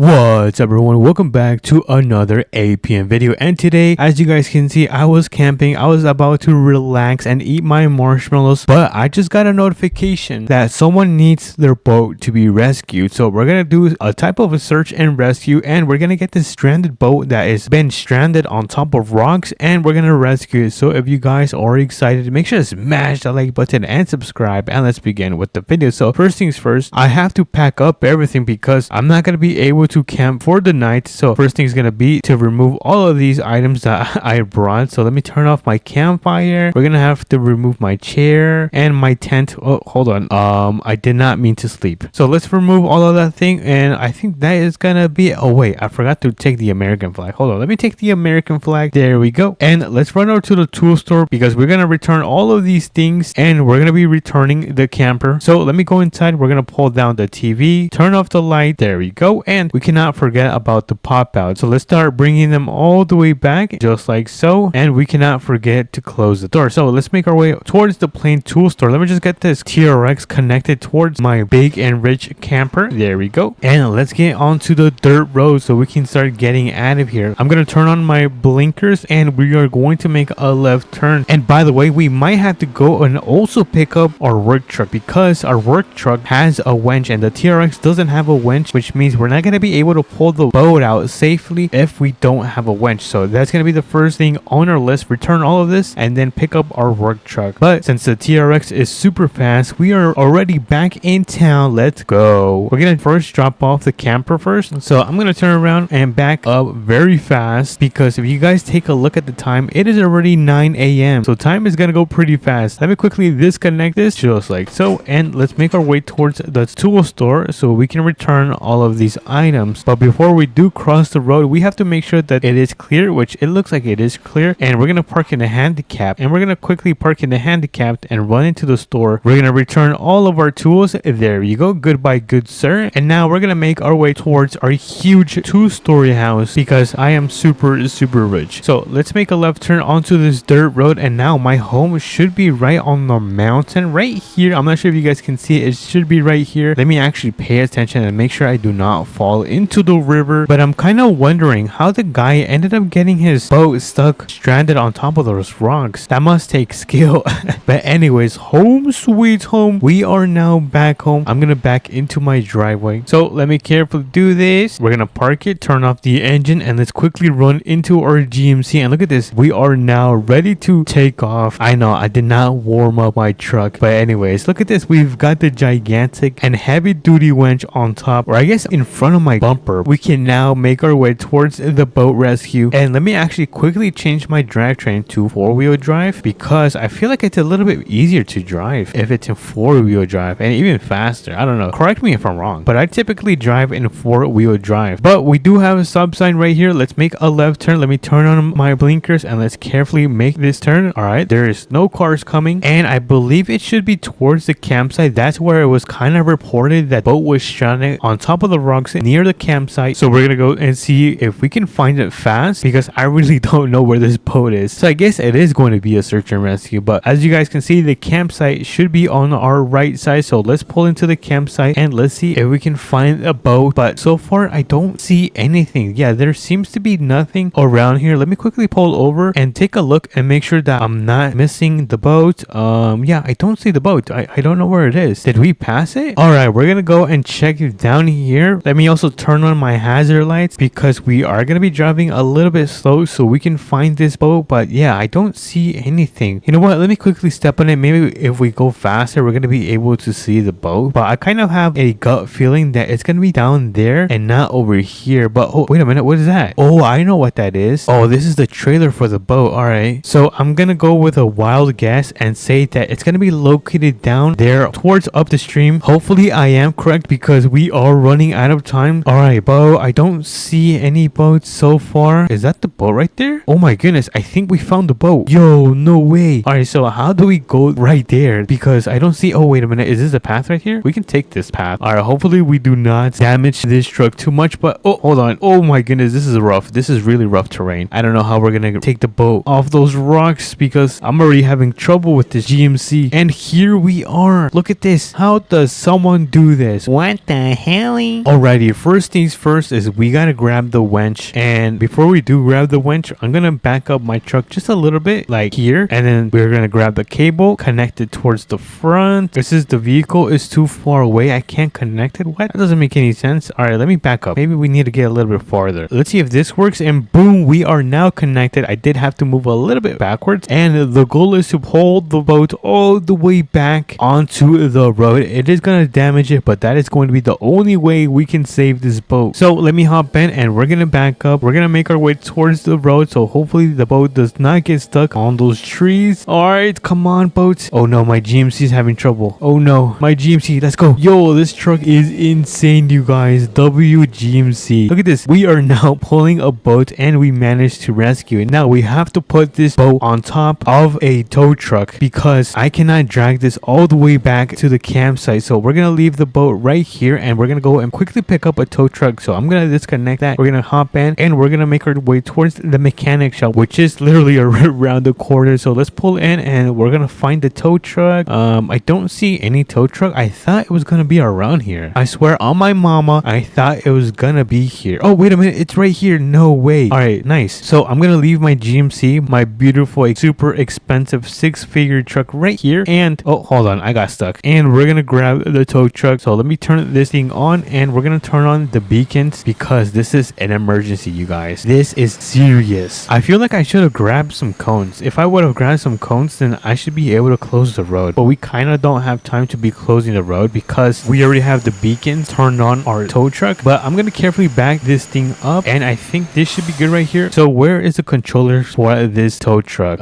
What's up everyone, welcome back to another APM video, and today as you guys can see I was camping. I was about to relax and eat my marshmallows, but I just got a notification that someone needs their boat to be rescued. So we're gonna do a type of a search and rescue, and we're gonna get this stranded boat that has been stranded on top of rocks, and we're gonna rescue it. So if you guys are excited, make sure to smash the like button and subscribe, and let's begin with the video. So first things first, I have to pack up everything because I'm not gonna be able to camp for the night. So first thing is gonna be to remove all of these items that I brought. So let me turn off my campfire. We're gonna have to remove my chair and my tent. Oh, hold on, I did not mean to sleep. So let's remove all of that thing, and I think that is gonna be oh wait, I forgot to take the American flag. Hold on, let me take the American flag. There we go. And let's run over to the tool store because we're gonna return all of these things, and we're gonna be returning the camper. So let me go inside. We're gonna pull down the TV, turn off the light. There we go. And we cannot forget about the pop out. So let's start bringing them all the way back, just like so. And we cannot forget to close the door. So let's make our way towards the plain tool store. Let me just get this TRX connected towards my big and rich camper. There we go. And let's get onto the dirt road so we can start getting out of here. I'm gonna turn on my blinkers and we are going to make a left turn. And by the way, we might have to go and also pick up our work truck because our work truck has a winch and the TRX doesn't have a winch, which means we're not going to be able to pull the boat out safely if we don't have a winch. So that's going to be the first thing on our list. Return all of this and then pick up our work truck. But since the TRX is super fast, we are already back in town. Let's go. We're going to first drop off the camper first. So I'm going to turn around and back up very fast because if you guys take a look at the time, it is already 9 a.m. So time is going to go pretty fast. Let me quickly disconnect this just like so, and let's make our way towards the tool store so we can return all of these items. But before we do cross the road, we have to make sure that it is clear, which it looks like it is clear. And we're going to park in the handicap, and we're going to quickly park in the handicapped and run into the store. We're going to return all of our tools. There you go. Goodbye, good sir. And now we're going to make our way towards our huge two-story house because I am super rich. So let's make a left turn onto this dirt road, and now my home should be right on the mountain right here. I'm not sure if you guys can see it. It should be right here. Let me actually pay attention and make sure I do not fall into the river. But I'm kind of wondering how the guy ended up getting his boat stuck stranded on top of those rocks. That must take skill. But anyways, home sweet home. We are now back home. I'm gonna back into my driveway. So let me carefully do this. We're gonna park it, turn off the engine, and let's quickly run into our GMC. And look at this. We are now ready to take off. I know I did not warm up my truck, but anyways, look at this. We've got the gigantic and heavy duty winch on top, or I guess in front of my bumper. We can now make our way towards the boat rescue. And let me actually quickly change my drivetrain to 4-wheel drive because I feel like it's a little bit easier to drive if it's in 4-wheel drive, and even faster. I don't know, correct me if I'm wrong, but I typically drive in 4-wheel drive. But we do have a stop sign right here. Let's make a left turn. Let me turn on my blinkers and let's carefully make this turn. All right, there is no cars coming, and I believe it should be towards the campsite. That's where it was kind of reported that boat was stranded on top of the rocks near the campsite. So we're gonna go and see if we can find it fast because I really don't know where this boat is. So I guess it is going to be a search and rescue, but as you guys can see, the campsite should be on our right side. So let's pull into the campsite and let's see if we can find a boat. But so far I don't see anything. Yeah, there seems to be nothing around here. Let me quickly pull over and take a look and make sure that I'm not missing the boat. Yeah, I don't see the boat. I don't know where it is. Did we pass it? All right, we're gonna go and check it down here. Let me also turn on my hazard lights because we are gonna be driving a little bit slow so we can find this boat. But yeah, I don't see anything. You know what, let me quickly step on it. Maybe if we go faster we're gonna be able to see the boat, but I kind of have a gut feeling that it's gonna be down there and not over here. But oh, wait a minute, what is that? Oh, I know what that is. Oh, this is the trailer for the boat. All right, so I'm gonna go with a wild guess and say that it's gonna be located down there towards up the stream. Hopefully I am correct because we are running out of time. All right, boat, I don't see any boats so far. Is that the boat right there? Oh my goodness, I think we found the boat. Yo, no way. All right, so how do we go right there? Because I don't see. Oh, wait a minute, is this a path right here? We can take this path. All right, hopefully we do not damage this truck too much. But oh, hold on. Oh my goodness, this is rough. This is really rough terrain. I don't know how we're gonna take the boat off those rocks because I'm already having trouble with this GMC. And here we are. Look at this. How does someone do this? What the hell? Alrighty, first things first is we gotta grab the winch, and before we do grab the winch, I'm gonna back up my truck just a little bit, like here, and then we're gonna grab the cable, connect it towards the front. This is the vehicle is too far away. I can't connect it. What? That doesn't make any sense. All right, let me back up. Maybe we need to get a little bit farther. Let's see if this works, and boom, we are now connected. I did have to move a little bit backwards, and the goal is to pull the boat all the way back onto the road. It is gonna damage it, but that is going to be the only way we can save this boat. So let me hop in, and we're gonna back up. We're gonna make our way towards the road, so hopefully the boat does not get stuck on those trees. All right, come on, boat. Oh no, my GMC is having trouble. Oh no, my GMC. Let's go. Yo, this truck is insane, you guys. WGMC. Look at this. We are now pulling a boat, and we managed to rescue it. Now we have to put this boat on top of a tow truck because I cannot drag this all the way back to the campsite. So we're gonna leave the boat right here, and we're gonna go and quickly pick up a tow truck. So I'm gonna disconnect that. We're gonna hop in, and we're gonna make our way towards the mechanic shop, which is literally around the corner. So let's pull in, and we're gonna find the tow truck. I don't see any tow truck. I thought it was gonna be around here. I swear on my mama, I thought it was gonna be here. Oh, wait a minute, it's right here. No way. All right, nice. So I'm gonna leave my GMC, my beautiful, super expensive 6-figure truck right here, and oh, hold on, I got stuck. And we're gonna grab the tow truck. So let me turn this thing on, and we're gonna turn on the beacons because this is an emergency, you guys. This is serious. I feel like I should have grabbed some cones. If I would have grabbed some cones, then I should be able to close the road, but we kind of don't have time to be closing the road because we already have the beacons turned on our tow truck. But I'm gonna carefully back this thing up, and I think this should be good right here. So where is the controller for this tow truck?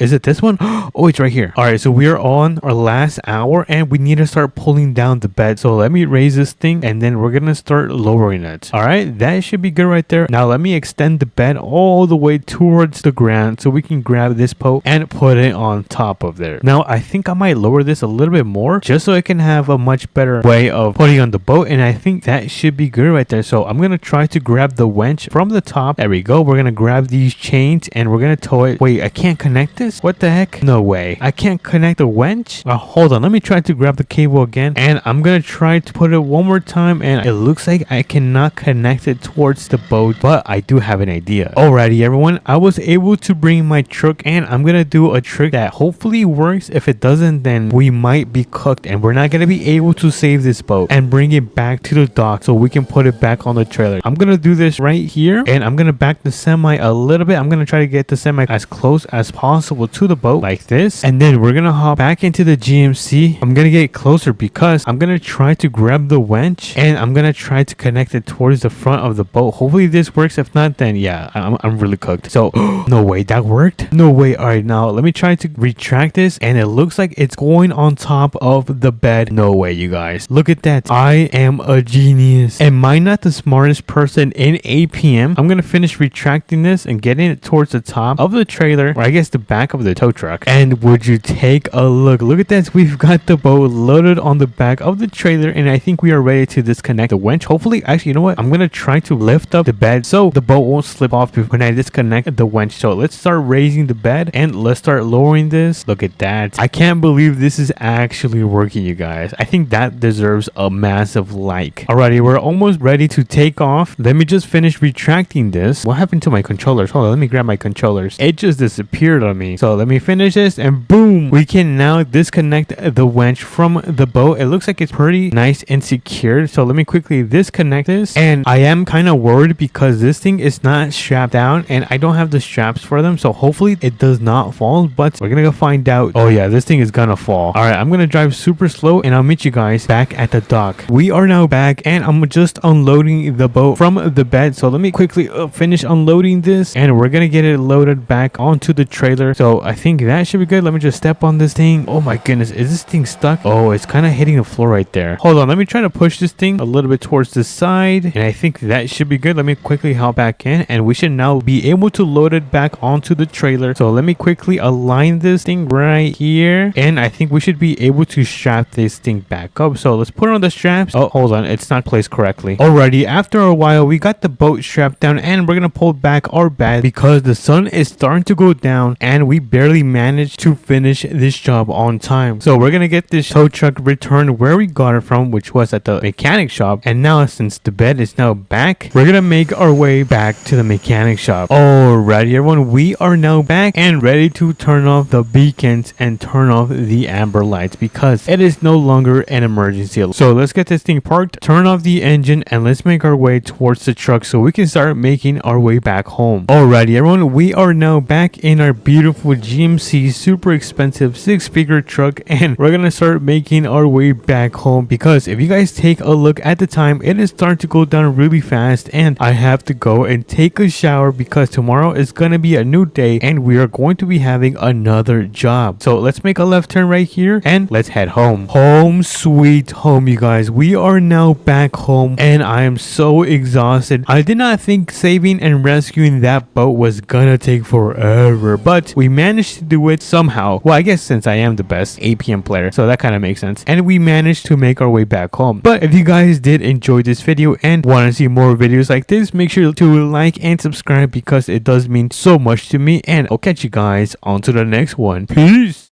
Is it this one? Oh, it's right here. All right, so we are on our last hour, and we need to start pulling down the bed. So let me raise this thing, and then we're gonna start lowering it. All right, that should be good right there. Now let me extend the bed all the way towards the ground so we can grab this boat and put it on top of there. Now I think I might lower this a little bit more just so I can have a much better way of putting on the boat, and I think that should be good right there. So I'm gonna try to grab the winch from the top. There we go. We're gonna grab these chains, and we're gonna tow it. Wait, I can't connect this? What the heck? No way. I can't connect the winch? Hold on, let me try to grab the cable again, and I'm gonna try to put it one more time, and it looks like I cannot connect it towards the boat, but I do have an idea. Alrighty, everyone, I was able to bring my truck, and I'm gonna do a trick that hopefully works. If it doesn't, then we might be cooked, and we're not gonna be able to save this boat and bring it back to the dock so we can put it back on the trailer. I'm gonna do this right here, and I'm gonna back the semi a little bit. I'm gonna try to get the semi as close as possible to the boat like this, and then we're gonna hop back into the GMC. I'm gonna get closer because I'm gonna try to grab the winch, and I'm gonna try to connect it towards the front of the boat. Hopefully this works. If not, then yeah, I'm really cooked. So no way, that worked? No way. All right, now let me try to retract this, and it looks like it's going on top of the bed. No way, you guys. Look at that. I am a genius. Am I not the smartest person in APM? I'm gonna finish retracting this and getting it towards the top of the trailer, or I guess the back of the tow truck. And would you take a look? Look at this. We've got the boat loaded on the back of the trailer, and I think we are ready to disconnect the winch. Hopefully, actually, you know what? I'm gonna try to lift up the bed so the boat won't slip off when I disconnect the winch. So let's start raising the bed, and let's start lowering this. Look at that. I can't believe this is actually working, you guys. I think that deserves a massive like. Alrighty, we're almost ready to take off. Let me just finish retracting this. What happened to my controllers? Hold on, let me grab my controllers. It just disappeared on me. So let me finish this, and boom, we can now disconnect the winch from the boat. It looks like it's pretty nice and secure. So let me quickly disconnect this, and I am kind of worried because this thing is not strapped down, and I don't have the straps for them. So hopefully it does not fall, but we're gonna go find out. Oh yeah, this thing is gonna fall. All right, I'm gonna drive super slow, and I'll meet you guys back at the dock. We are now back, and I'm just unloading the boat from the bed. So let me quickly finish unloading this, and we're gonna get it loaded back onto the trailer. So I think that should be good. Let me just step on this thing. Oh my goodness, is this thing stuck? Oh, it's kind of hitting the floor right there. Hold on, let me try to push this thing a little bit towards the side, and I think that should be good. Let me quickly hop back in, and we should now be able to load it back onto the trailer. So let me quickly align this thing right here, and I think we should be able to strap this thing back up. So let's put on the straps. Oh, hold on, it's not placed correctly. Alrighty, after a while, we got the boat strapped down, and we're gonna pull back our bed because the sun is starting to go down, and we barely managed to finish this job on time. So we're gonna get this tow truck returned where we got it from, which was at the mechanic shop, and And now since the bed is now back, we're gonna make our way back to the mechanic shop. Alrighty everyone, we are now back and ready to turn off the beacons and turn off the amber lights because it is no longer an emergency. So let's get this thing parked, turn off the engine, and let's make our way towards the truck so we can start making our way back home. Alrighty everyone, we are now back in our beautiful GMC super expensive 6-figure truck, and we're gonna start making our way back home because if you guys take a look at the time, it is starting to go down really fast and I have to go and take a shower because tomorrow is gonna be a new day and we are going to be having another job. So let's make a left turn right here and let's head home. Home sweet home, you guys. We are now back home and I am so exhausted. I did not think saving and rescuing that boat was gonna take forever, but we managed to do it somehow. Well, I guess since I am the best APM player, so that kind of makes sense. And we managed to make our way back home. But if you guys did enjoy this video and want to see more videos like this, make sure to like and subscribe because it does mean so much to me, and I'll catch you guys on to the next one. Peace.